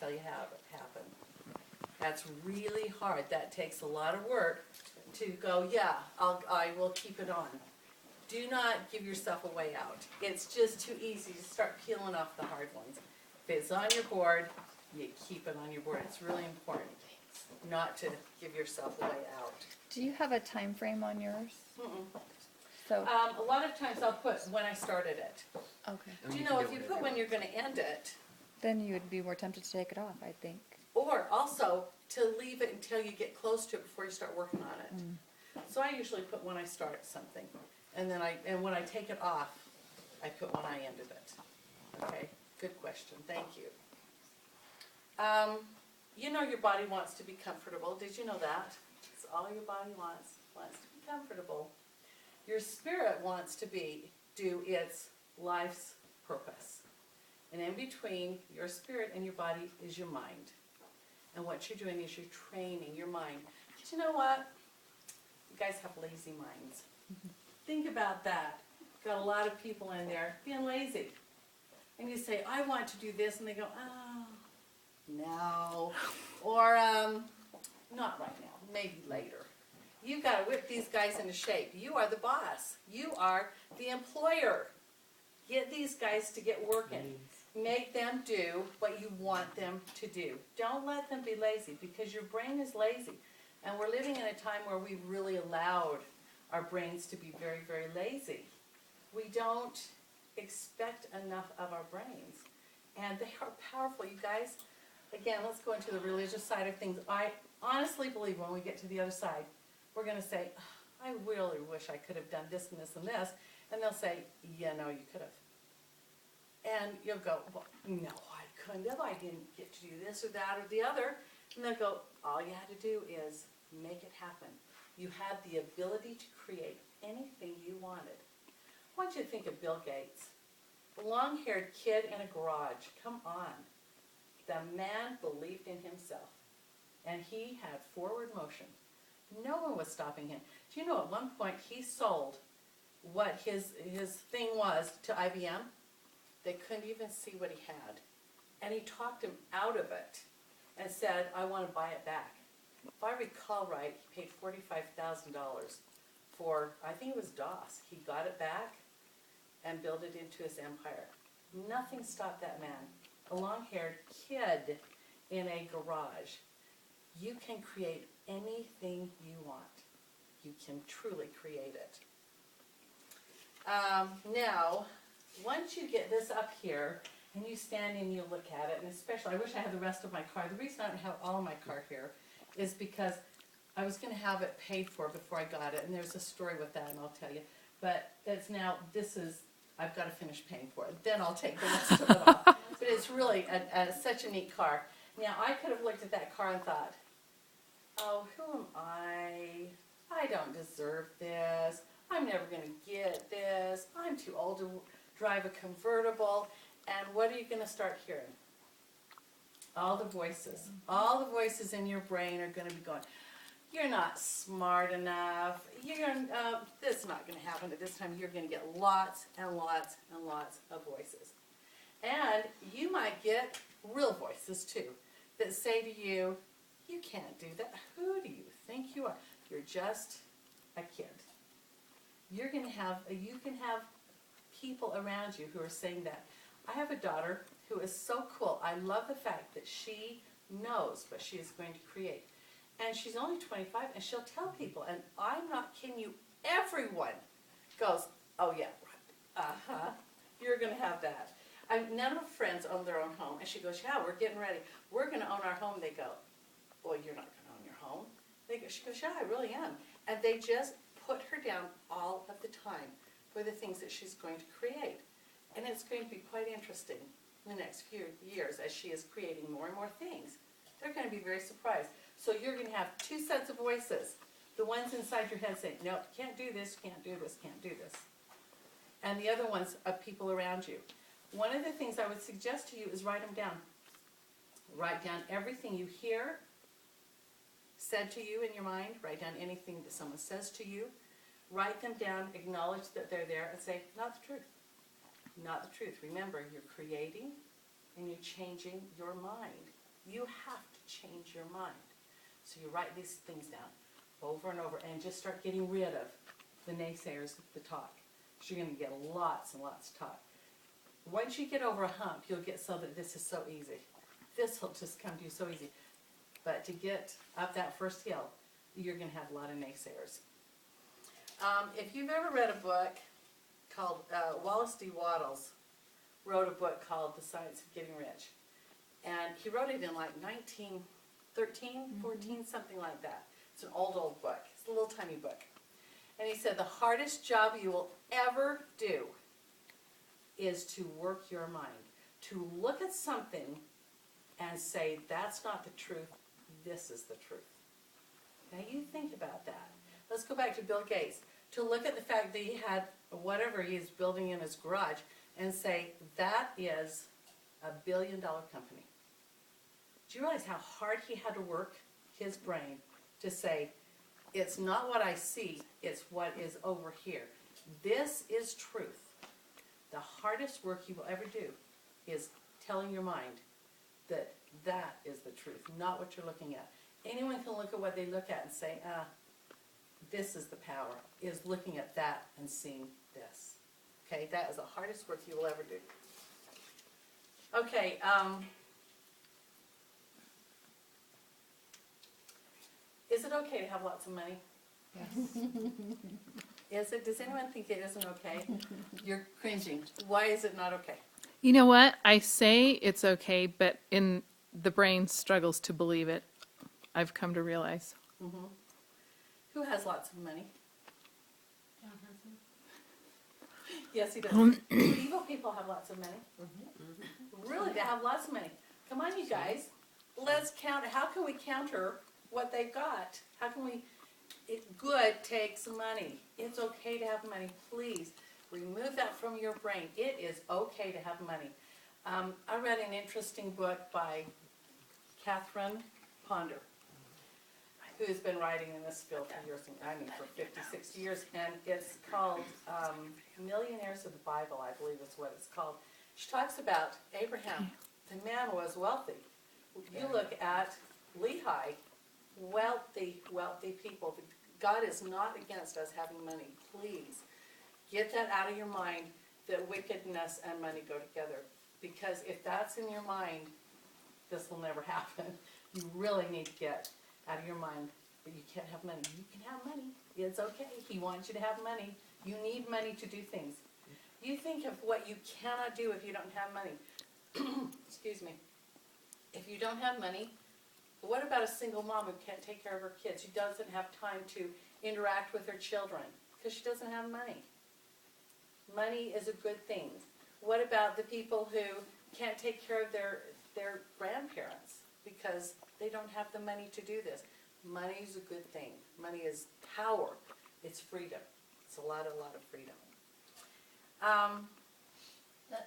until you have it happen. That's really hard. That takes a lot of work to go, yeah, I will keep it on. Do not give yourself a way out. It's just too easy to start peeling off the hard ones. If it's on your board, you keep it on your board. It's really important not to give yourself a way out. Do you have a time frame on yours? Mm-mm. So A lot of times I'll put when I started it. okay, Do you know, if you put when you're going to end it, then you would be more tempted to take it off, I think. or also to leave it until you get close to it before you start working on it. So I usually put when I start something, and then when I take it off, I put when I ended it. Okay, good question. Thank you. You know your body wants to be comfortable. Did you know that? It's all your body wants to be comfortable. Your spirit wants to do its life's purpose. And in between your spirit and your body is your mind. And what you're doing is you're training your mind. But you know what? You guys have lazy minds. Think about that. Got a lot of people in there being lazy. And you say, I want to do this, and they go, oh, no. Or, not right now, maybe later. You've got to whip these guys into shape. You are the boss. You are the employer. Get these guys to get working. Make them do what you want them to do. Don't let them be lazy, because your brain is lazy. And we're living in a time where we've really allowed our brains to be very, very lazy. We don't expect enough of our brains. And they are powerful, you guys. Again, let's go into the religious side of things. I honestly believe when we get to the other side, we're going to say, oh, I really wish I could have done this and this and this. And they'll say, yeah, no, you could have. And you'll go, well, no, I couldn't have. I didn't get to do this or that or the other. And they'll go, all you had to do is make it happen. You had the ability to create anything you wanted. I want you to think of Bill Gates. A long-haired kid in a garage. Come on. The man believed in himself. And he had forward motion. No one was stopping him. Do you know at one point he sold what his thing was to IBM? They couldn't even see what he had. And he talked him out of it and said, I want to buy it back. If I recall right, he paid $45,000 for, I think it was DOS. He got it back and built it into his empire. Nothing stopped that man. A long-haired kid in a garage. You can create anything you want. You can truly create it. Now, once you get this up here, and you stand and you look at it, and especially, I wish I had the rest of my car. The reason I don't have all of my car here is because I was going to have it paid for before I got it, and there's a story with that, and I'll tell you. But it's now, I've got to finish paying for it. Then I'll take the rest of it off. But it's really such a neat car. Now, I could have looked at that car and thought, oh, who am I? I don't deserve this. I'm never going to get this. I'm too old to drive a convertible. And what are you going to start hearing? All the voices. All the voices in your brain are going to be going, you're not smart enough. This is not going to happen at this time. You're going to get lots and lots and lots of voices. And you might get real voices too that say to you, you can't do that. Who do you think you are? You're just a kid. You can have people around you who are saying that. I have a daughter who is so cool. I love the fact that she knows what she is going to create. And she's only 25, and she'll tell people, and I'm not kidding you, everyone goes, oh yeah, uh-huh, you're going to have that. None of her friends own their own home, and she goes, yeah, we're getting ready. We're going to own our home. They go, well, you're not going to own your home. She goes, yeah, I really am. And they just put her down all of the time for the things that she's going to create. And it's going to be quite interesting in the next few years as she is creating more and more things. They're going to be very surprised. So you're going to have two sets of voices. The ones inside your head saying, no, can't do this, can't do this, can't do this. And the other ones of people around you. One of the things I would suggest to you is write them down. Write down everything you hear said to you in your mind. Write down anything that someone says to you. Write them down, acknowledge that they're there, and say, not the truth. Not the truth. Remember, you're creating and you're changing your mind. You have to change your mind. So you write these things down over and over and just start getting rid of the naysayers, the talk. So you're going to get lots and lots of talk. Once you get over a hump, you'll get so that this is so easy. This will just come to you so easy. But to get up that first hill, you're going to have a lot of naysayers. If you've ever read a book called, Wallace D. Wattles wrote a book called The Science of Getting Rich. And he wrote it in like 1913, 14, something like that. It's an old book. It's a little tiny book. And he said the hardest job you will ever do is to work your mind. To look at something and say, that's not the truth, this is the truth. Now you think about that. Let's go back to Bill Gates. To look at the fact that he had whatever he's building in his garage and say, that is $1 billion company. Do you realize how hard he had to work his brain to say, it's not what I see, it's what is over here. This is truth. The hardest work you will ever do is telling your mind that that is the truth, not what you're looking at. Anyone can look at what they look at and say, this is the power, is looking at that and seeing this. Okay, that is the hardest work you will ever do. Okay, is it okay to have lots of money? Yes. Is it? Does anyone think it isn't okay? You're cringing. Why is it not okay? You know what? I say it's okay, but in the brain struggles to believe it. I've come to realize. Mm-hmm. Who has lots of money? John Hanson. Yes, he does. Do evil people have lots of money? Mm-hmm. Really, they have lots of money. Come on, you guys. Let's count. How can we counter what they've got? How can we? Good takes money. It's okay to have money. Please remove that from your brain. It is okay to have money. I read an interesting book by Catherine Ponder, who's been writing in this field for years, for 50, 60 years, and it's called Millionaires of the Bible, I believe is what it's called. She talks about Abraham. The man was wealthy. You look at Lehi, wealthy people. God is not against us having money. Please get that out of your mind that wickedness and money go together. Because if that's in your mind, this will never happen. You really need to get out of your mind that you can't have money. You can have money. It's okay. He wants you to have money. You need money to do things. You think of what you cannot do if you don't have money. Excuse me. If you don't have money, what about a single mom who can't take care of her kids? She doesn't have time to interact with her children because she doesn't have money. Money is a good thing. What about the people who can't take care of their grandparents because they don't have the money to do this? Money is a good thing. Money is power. It's freedom. It's a lot of freedom.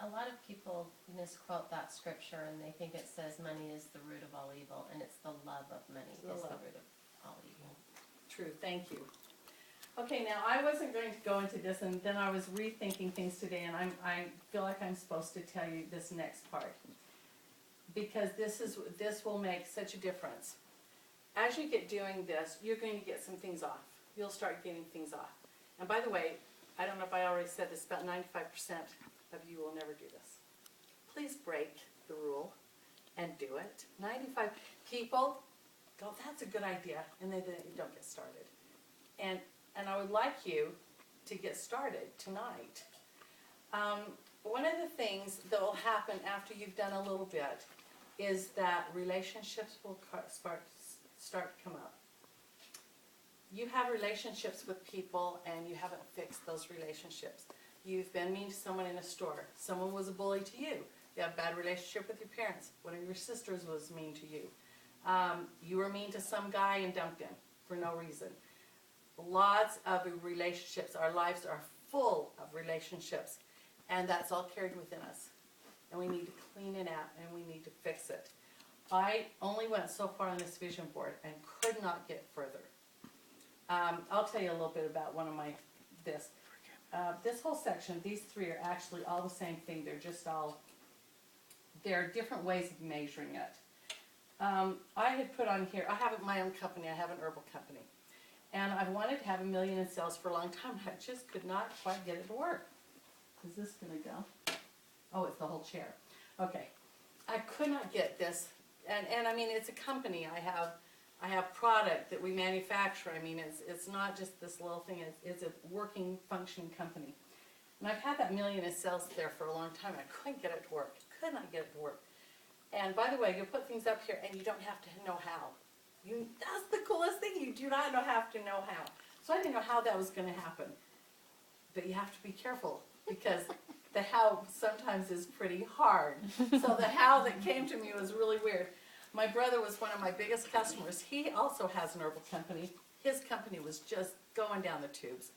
A lot of people misquote that scripture and they think it says money is the root of all evil, and it's the love of money is the root of all evil. True, thank you. Okay, now I wasn't going to go into this, and then I was rethinking things today, and I feel like I'm supposed to tell you this next part because this will make such a difference. As you get doing this, you're going to get some things off. You'll start getting things off. And by the way, I don't know if I already said this, about 95% of you will never do this. Please break the rule and do it. 95 people go, that's a good idea, and they don't get started. And I would like you to get started tonight. One of the things that will happen after you've done a little bit is that relationships will start to come up. You have relationships with people and you haven't fixed those relationships. You've been mean to someone in a store. Someone was a bully to you. You have a bad relationship with your parents. One of your sisters was mean to you. You were mean to some guy and dumped him for no reason. Lots of relationships. Our lives are full of relationships. And that's all carried within us. And we need to clean it out and we need to fix it. I only went so far on this vision board and could not get further. I'll tell you a little bit about one of this. This whole section, these three are actually all the same thing. There are different ways of measuring it. I had put on here, I have my own company, I have an herbal company. And I wanted to have 1 million in sales for a long time, I just could not quite get it to work. Is this gonna go? Oh, it's the whole chair. Okay, I could not get this, and I mean, it's a company, I have product that we manufacture, I mean, it's not just this little thing, it's a working, functioning company. And I've had that 1 million in sales there for a long time, I couldn't get it to work, could not get it to work. And by the way, you put things up here and you don't have to know how. That's the coolest thing, you do not have to know how. So I didn't know how that was gonna happen. But you have to be careful, because the how sometimes is pretty hard. So the how that came to me was really weird. My brother was one of my biggest customers. He also has an herbal company. His company was just going down the tubes.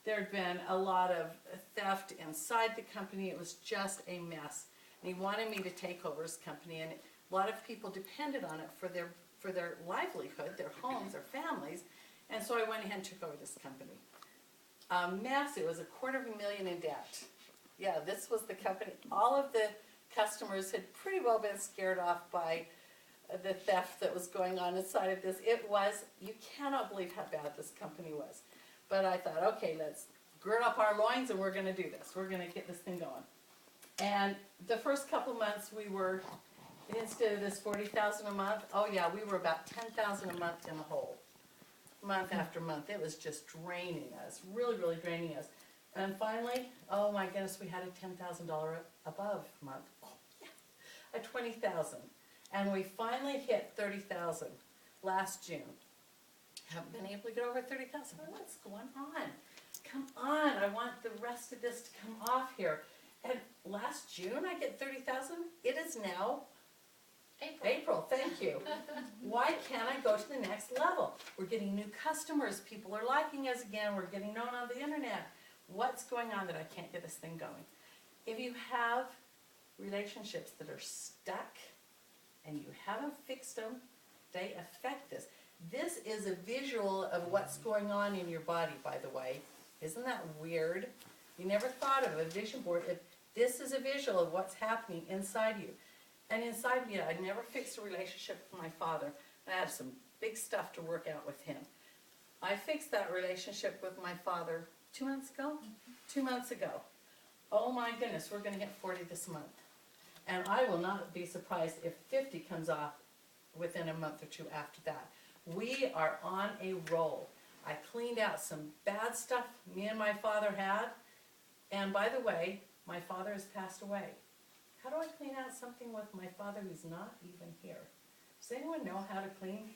There had been a lot of theft inside the company. It was just a mess. And he wanted me to take over his company, and a lot of people depended on it for their livelihood, their homes, their families. And so I went ahead and took over this company. Mess, it was $250,000 in debt. Yeah, this was the company. All of the customers had pretty well been scared off by the theft that was going on inside of this. It was, you cannot believe how bad this company was. But I thought, okay, let's gird up our loins and we're gonna do this. We're gonna get this thing going. And the first couple months we were, instead of this 40,000 a month, oh yeah, we were about 10,000 a month in the hole. Month after month, it was just draining us, really, really draining us. And finally, oh my goodness, we had a $10,000 above month. Oh, yeah, a 20,000. And we finally hit 30,000 last June. Haven't been able to get over 30,000. What's going on? Come on, I want the rest of this to come off here. And last June I get 30,000. It is now April, thank you. Why can't I go to the next level? We're getting new customers. People are liking us again. We're getting known on the internet. What's going on that I can't get this thing going? If you have relationships that are stuck and you haven't fixed them, they affect this. This is a visual of what's going on in your body, by the way. Isn't that weird? You never thought of a vision board. If this is a visual of what's happening inside you. And inside me, I never fixed a relationship with my father. I had some big stuff to work out with him. I fixed that relationship with my father 2 months ago? 2 months ago. Oh my goodness, we're gonna hit 40 this month. And I will not be surprised if 50 comes off within a month or two after that. We are on a roll. I cleaned out some bad stuff me and my father had. And by the way, my father has passed away. How do I clean out something with my father who's not even here? Does anyone know how to clean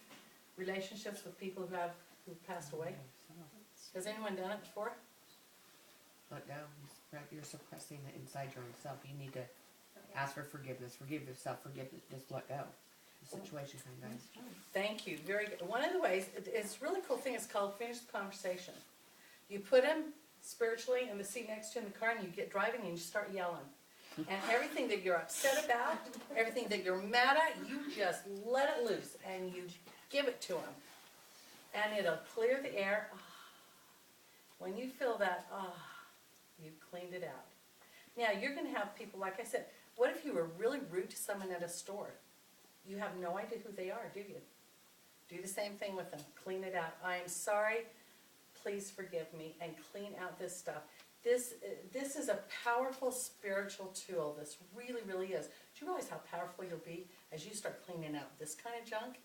relationships with people who've passed away? Has anyone done it before? Let go. You're suppressing it inside your own self. You need to ask for forgiveness. Forgive yourself. Just let go. The situation kind of guys. Thank you. Very good. One of the ways, it's a really cool thing, it's called finish the conversation. You put him spiritually in the seat next to you in the car and you get driving and you start yelling. And everything that you're upset about, everything that you're mad at, you just let it loose and you give it to him. And it'll clear the air. When you feel that, you've cleaned it out. Now, you're going to have people, like I said, what if you were really rude to someone at a store? You have no idea who they are, do you? Do the same thing with them. Clean it out. I'm sorry. Please forgive me and clean out this stuff. This is a powerful spiritual tool. This really, really is. Do you realize how powerful you'll be as you start cleaning out this kind of junk?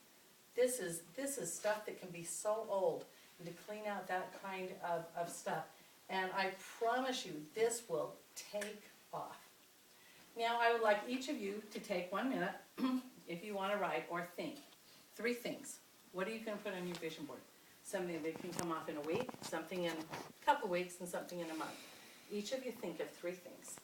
This is stuff that can be so old, and to clean out that kind of stuff. And I promise you, this will take off. Now, I would like each of you to take 1 minute, if you want to write or think. 3 things. What are you going to put on your vision board? Something that can come off in a week, something in a couple weeks, and something in a month. Each of you think of 3 things.